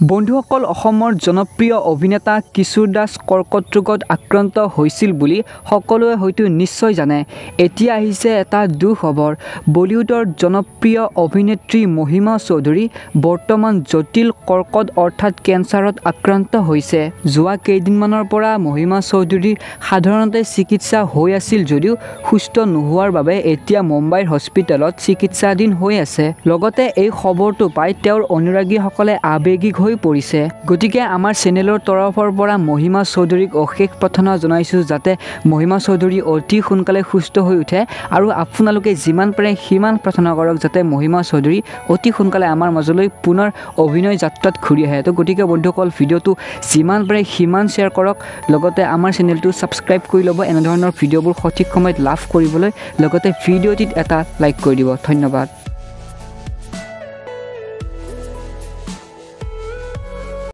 বন্ধুসকল অসমৰ জনপ্ৰিয় অভিনেতা কিশোৰ দাস কৰ্কট ৰোগত আক্ৰান্ত হৈছিল বুলি সকলোৱে হয়তো নিশ্চয় জানে। এতিয়া আহিছে এটা দুখবৰ। বলিউডৰ জনপ্ৰিয় অভিনেত্ৰী মহিমা চৌধুৰী বৰ্তমান জটিল কৰ্কট অৰ্থাৎ কেঞ্চাৰত আক্ৰান্ত হৈছে। যোৱা কেইদিনমানৰ পৰা মহিমা চৌধুৰীৰ সাধাৰণতে চিকিৎসা হৈ আছিল যদিও সুস্থ নোহোৱাৰ বাবে এতিয়া মুম্বাইৰ হস্পিটেলত চিকিৎসাধীন হৈ আছে। লগতে এই খবৰটো পাই তেওঁৰ অনুৰাগীসকলে আবেগিক হৈ পৰিছে। গতিকে আমাৰ চেনেলৰ তৰফৰ পৰা মহিমা চৌধুৰীক অশেষ প্ৰাৰ্থনা জনাইছোঁ যাতে মহিমা চৌধুৰী অতি সোনকালে সুস্থ হৈ উঠে আৰু আপোনালোকে যিমান পাৰে সিমান প্ৰাৰ্থনা কৰক যাতে মহিমা চৌধুৰী অতি সোনকালে আমাৰ মাজলৈ পুনৰ অভিনয় যাত্ৰাত ঘূৰি আহে। তো গতিকে বন্ধুসকল ভিডিঅ'টো যিমান পাৰে সিমান শ্বেয়াৰ কৰক, লগতে আমাৰ চেনেলটো ছাবস্ক্ৰাইব কৰি ল'ব এনেধৰণৰ ভিডিঅ'বোৰ সঠিক সময়ত লাভ কৰিবলৈ, লগতে ভিডিঅ'টিত এটা লাইক কৰি দিব। ধন্যবাদ।